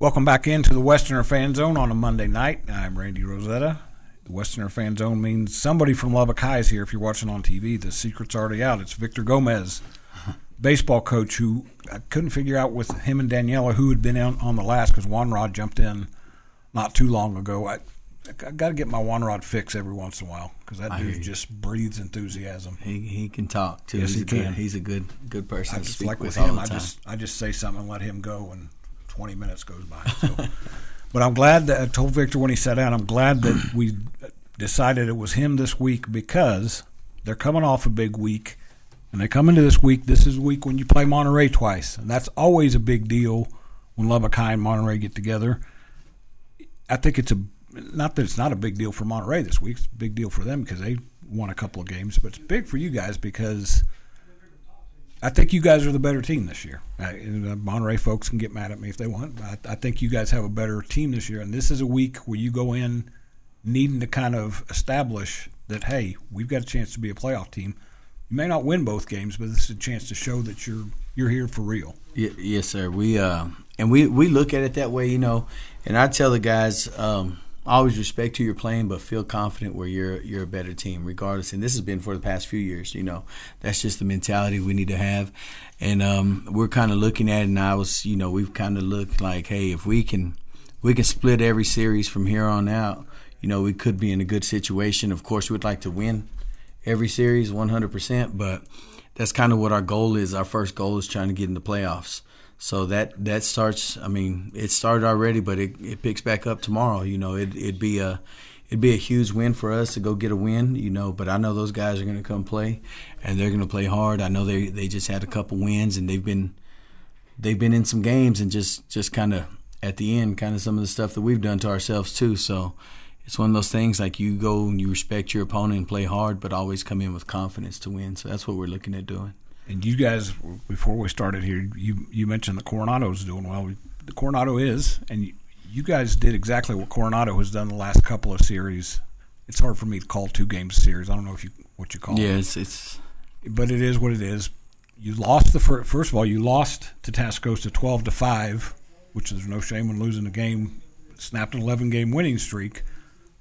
Welcome back into the Westerner Fan Zone on a Monday night. I'm Randy Rosetta. The Westerner Fan Zone means somebody from Lubbock High is here if you're watching on TV. The secret's already out. It's Victor Gomez, baseball coach, who I couldn't figure out with him and Daniela who had been on the last because Juan Rod jumped in not too long ago. I got to get my Juan Rod fix every once in a while because that dude just breathes enthusiasm. He can talk, too. Yes, he can. He's a good person to speak like with him, all the time. I just say something and let him go, and 20 minutes goes by. So. But I'm glad that I told Victor when he sat down, I'm glad that we decided it was him this week because they're coming off a big week. And they come into this week, this is the week when you play Monterey twice. And that's always a big deal when Lubbock High and Monterey get together. I think not that it's not a big deal for Monterey this week. It's a big deal for them because they won a couple of games. But it's big for you guys because I think you guys are the better team this year. Monterey folks can get mad at me if they want. But I think you guys have a better team this year. And this is a week where you go in needing to kind of establish that, hey, we've got a chance to be a playoff team. You may not win both games, but this is a chance to show that you're here for real. Yes, sir. We look at it that way, And I tell the guys, always respect who you're playing, but feel confident where you're a better team, regardless. And this has been for the past few years. That's just the mentality we need to have. And we're kind of looking at it, and we've kind of looked like, hey, if we can split every series from here on out, we could be in a good situation. Of course, we'd like to win every series 100%, but that's kind of what our goal is. Our first goal is trying to get in the playoffs. So that starts. It started already, but it picks back up tomorrow. It'd be a huge win for us to go get a win. But I know those guys are going to come play, and they're going to play hard. I know they just had a couple wins, and they've been in some games, and just kind of at the end, kind of some of the stuff that we've done to ourselves too. So it's one of those things like you go and you respect your opponent and play hard, but always come in with confidence to win. So that's what we're looking at doing. And you guys, before we started here, you mentioned the Coronado's doing well. The Coronado is, and you guys did exactly what Coronado has done the last couple of series. It's hard for me to call 2 games a series. I don't know what you call it. Yeah, it's. But it is what it is. You lost first of all, you lost to Tascosa 12-5, which there's no shame in losing a game. Snapped an 11-game winning streak.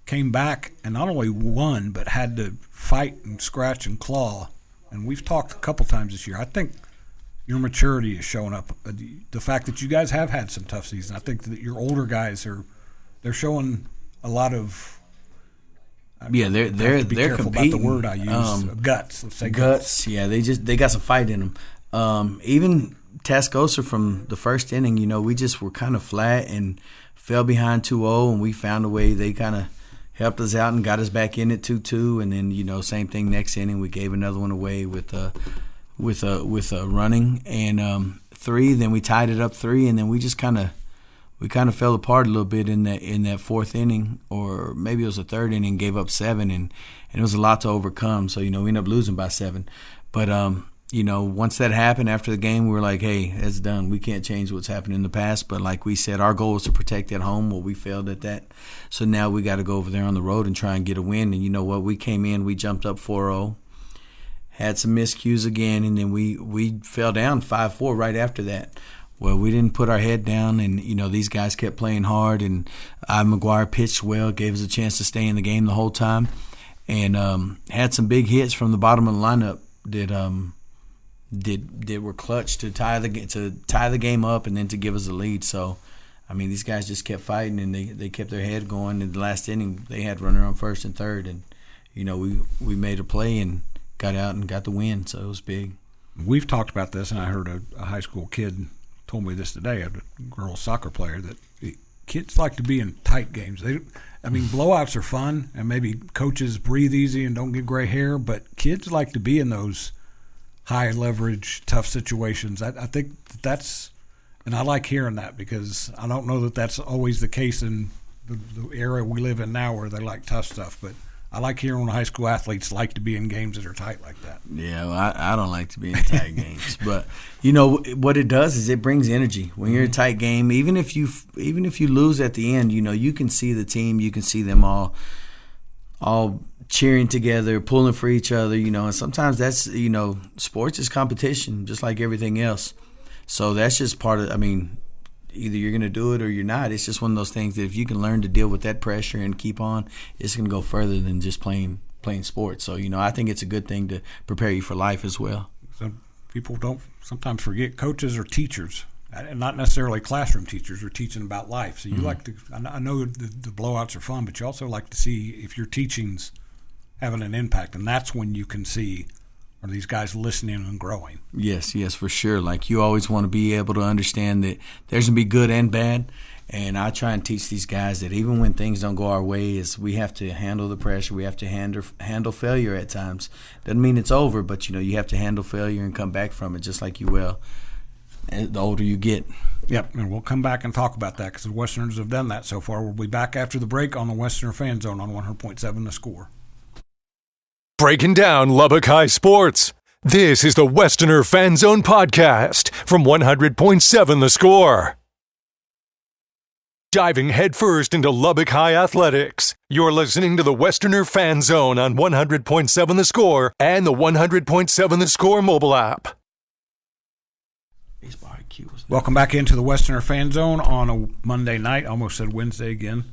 Came back and not only won, but had to fight and scratch and claw. And we've talked a couple times this year. I think your maturity is showing up. The fact that you guys have had some tough seasons. I think that your older guys they're showing a lot of. They're careful competing. About the word I use. Guts. Let's say guts. Yeah, they got some fight in them. Even Tascosa from the first inning, we just were kind of flat and fell behind 2-0, and we found a way. They kind of helped us out and got us back in at 2-2, and then same thing next inning. We gave another one away with a running and 3. Then we tied it up 3, and then we just kind of fell apart a little bit in that fourth inning, or maybe it was the third inning. Gave up 7, and it was a lot to overcome. So we ended up losing by 7, but once that happened after the game, we were like, hey, that's done. We can't change what's happened in the past. But like we said, our goal was to protect at home. Well, we failed at that. So now we got to go over there on the road and try and get a win. And you know what? We came in, we jumped up 4-0, had some miscues again, and then we fell down 5-4 right after that. Well, we didn't put our head down, and, these guys kept playing hard. And McGuire pitched well, gave us a chance to stay in the game the whole time, and had some big hits from the bottom of the lineup that were clutch to tie the game up and then to give us a lead. So, these guys just kept fighting, and they kept their head going. In the last inning, they had runner on first and third, and we made a play and got out and got the win. So it was big. We've talked about this, and I heard a high school kid told me this today, a girl soccer player, that kids like to be in tight games. Blowouts are fun, and maybe coaches breathe easy and don't get gray hair, but kids like to be in those high leverage, tough situations. I think that's, and I like hearing that because I don't know that that's always the case in the era we live in now where they like tough stuff. But I like hearing when high school athletes like to be in games that are tight like that. Yeah, well, I don't like to be in tight games, but what it does is it brings energy when you're in a tight game. Even if you lose at the end, you can see the team, you can see them all cheering together, pulling for each other, and sometimes that's, sports is competition, just like everything else. So that's just part of, either you're going to do it or you're not. It's just one of those things that if you can learn to deal with that pressure and keep on, it's going to go further than just playing sports. So, I think it's a good thing to prepare you for life as well. Some people don't sometimes forget coaches or teachers, not necessarily classroom teachers, are teaching about life. So you like to – I know the blowouts are fun, but you also like to see if your teaching's having an impact, and that's when you can see – are these guys listening and growing? Yes, for sure. Like, you always want to be able to understand that there's going to be good and bad. And I try and teach these guys that even when things don't go our way, is we have to handle the pressure. We have to handle failure at times. Doesn't mean it's over, but, you have to handle failure and come back from it just like you will the older you get. Yep, and we'll come back and talk about that because the Westerners have done that so far. We'll be back after the break on the Westerner Fan Zone on 100.7 The Score. Breaking down Lubbock High sports. This is the Westerner Fan Zone podcast from 100.7 The Score. Diving headfirst into Lubbock High athletics, you're listening to the Westerner Fan Zone on 100.7 The Score and the 100.7 The Score mobile app. Welcome back into the Westerner Fan Zone on a Monday night. I almost said Wednesday again.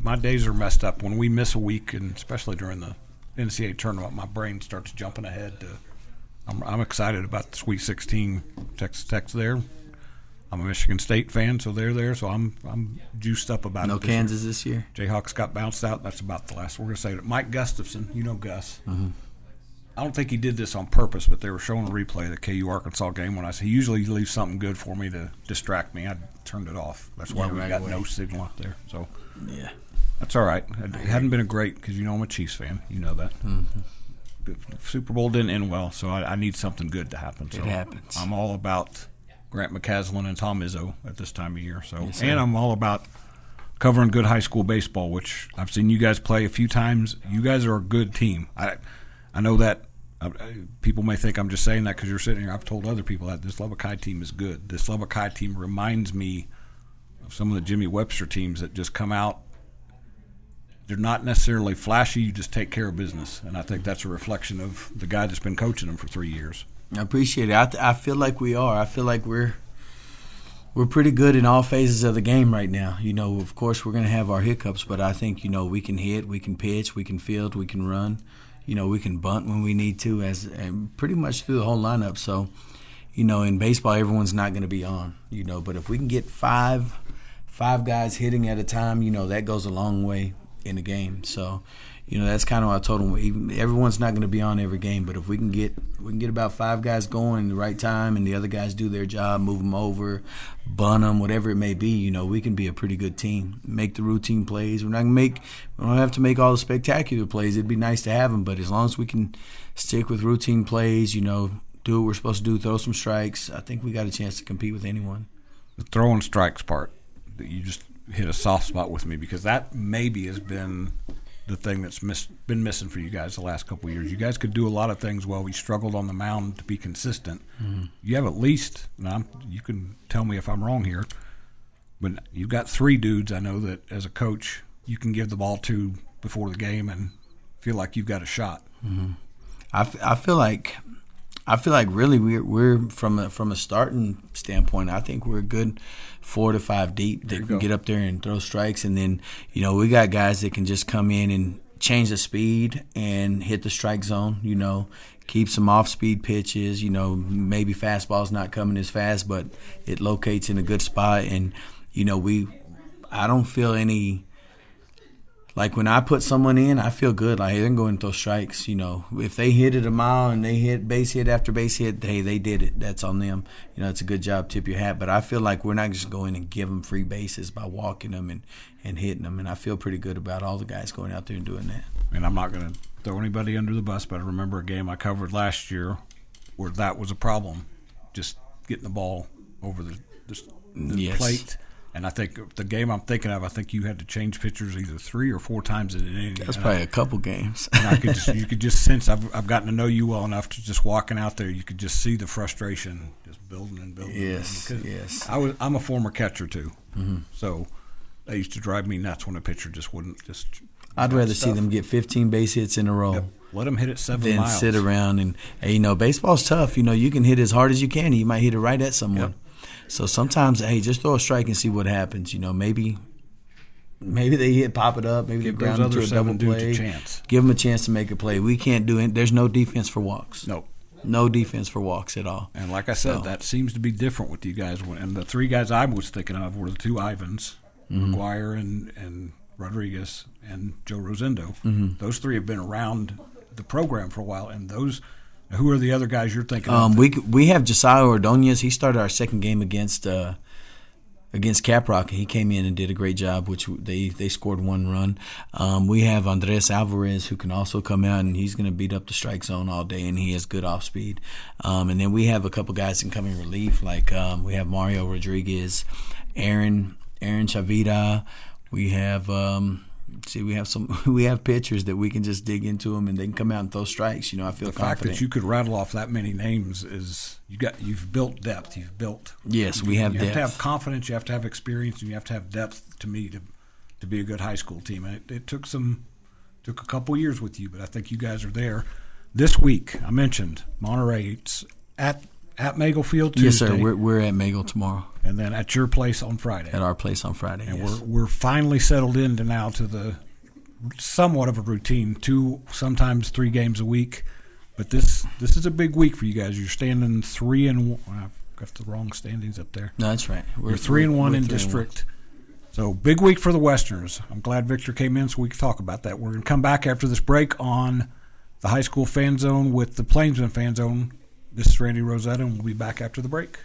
My days are messed up when we miss a week, and especially during the NCAA tournament, my brain starts jumping ahead. I'm excited about the Sweet 16. Texas Tech's there. I'm a Michigan State fan, so they're there. So I'm juiced up about it. No Kansas this year. Jayhawks got bounced out. That's about the last. We're going to say that. Mike Gustafson, Gus. Mm-hmm. I don't think he did this on purpose, but they were showing a replay of the KU Arkansas game when I said he usually leaves something good for me to distract me. I turned it off. That's why we got no signal up there. So yeah. That's all right. It hadn't been a great because I'm a Chiefs fan. You know that. Mm-hmm. The Super Bowl didn't end well, so I need something good to happen. So it happens. I'm all about Grant McCaslin and Tom Izzo at this time of year. So, yes, and I'm all about covering good high school baseball, which I've seen you guys play a few times. You guys are a good team. I know that people may think I'm just saying that because you're sitting here. I've told other people that this Lubbock High team is good. This Lubbock High team reminds me of some of the Jimmy Webster teams that just come out. They're not necessarily flashy. You just take care of business, and I think that's a reflection of the guy that's been coaching them for 3 years. I appreciate it. I feel like we are. I feel like we're pretty good in all phases of the game right now. Of course, we're going to have our hiccups, but I think we can hit, we can pitch, we can field, we can run. We can bunt when we need to, and pretty much through the whole lineup. So, in baseball, everyone's not going to be on. But if we can get five guys hitting at a time, that goes a long way in the game. So, that's kind of what I told them. Everyone's not going to be on every game, but if we can get about 5 guys going at the right time, and the other guys do their job, move them over, bunt them, whatever it may be, we can be a pretty good team. Make the routine plays. We don't have to make all the spectacular plays. It'd be nice to have them, but as long as we can stick with routine plays, do what we're supposed to do, throw some strikes, I think we got a chance to compete with anyone. The throwing strikes part, that you just hit a soft spot with me because that maybe has been the thing that's been missing for you guys the last couple of years. You guys could do a lot of things well. We struggled on the mound to be consistent. Mm-hmm. You have at least, you can tell me if I'm wrong here, but you've got 3 dudes I know that as a coach you can give the ball to before the game and feel like you've got a shot. Mm-hmm. I feel like really we're from a starting standpoint. I think we're a good 4 to 5 deep that can get up there and throw strikes, and then we got guys that can just come in and change the speed and hit the strike zone. Keep some off-speed pitches. Maybe fastball's not coming as fast, but it locates in a good spot, and I don't feel any. Like when I put someone in, I feel good. Like they're going to throw strikes. If they hit it a mile and they hit base hit after base hit, hey, they did it. That's on them. It's a good job. Tip your hat. But I feel like we're not just going and give them free bases by walking them and hitting them. And I feel pretty good about all the guys going out there and doing that. And I'm not going to throw anybody under the bus, but I remember a game I covered last year where that was a problem, just getting the ball over the yes. plate. And I think the game I'm thinking of, I think you had to change pitchers either 3 or 4 times in an inning. That's probably a couple games. And you could just sense. I've gotten to know you well enough to just walking out there, you could just see the frustration just building and building. Yes, yes. I'm a former catcher too, mm-hmm. so that used to drive me nuts when a pitcher just wouldn't just. I'd rather see them get 15 base hits in a row. Yep. Let them hit it 7 than miles. Sit around and baseball's tough. You can hit as hard as you can. And you might hit it right at someone. Yep. So sometimes, hey, just throw a strike and see what happens. Maybe they pop it up. Maybe Give they ground those into other a seven double dudes play. a chance. Give them a chance to make a play. We can't do it. There's no defense for walks. No defense for walks at all. And like I said, that seems to be different with you guys. And the three guys I was thinking of were the two Ivans, McGuire and Rodriguez and Joe Rosendo. Those three have been around the program for a while. And who are the other guys you're thinking of? We have Josiah Ordonez. He started our second game against Caprock. He came in and did a great job, which they scored one run. We have Andres Alvarez, who can also come out, and he's going to beat up the strike zone all day, and he has good off speed. And then we have a couple guys that can come in relief, like we have Mario Rodriguez, Aaron Chavita. We have we have pitchers that we can just dig into them and they can come out and throw strikes. I feel the confident. fact that you could rattle off that many names is you've built depth. Yes, we have depth. You have to have confidence. You have to have experience, and you have to have depth. To me, to be a good high school team, and it took a couple years with you, but I think you guys are there. This week, I mentioned Monterey. It's at Magle Field Tuesday. Yes, sir. We're at Magle tomorrow. And then at your place on Friday. At our place on Friday, and yes. we're finally settled into now to the somewhat of a routine, 2, sometimes 3 games a week. But this is a big week for you guys. You're standing 3-1. I've got the wrong standings up there. No, that's right. We're 3-1 in district. So big week for the Westerners. I'm glad Victor came in so we can talk about that. We're going to come back after this break on the High School Fan Zone with the Plainsman Fan Zone. This is Randy Rosetta, and we'll be back after the break.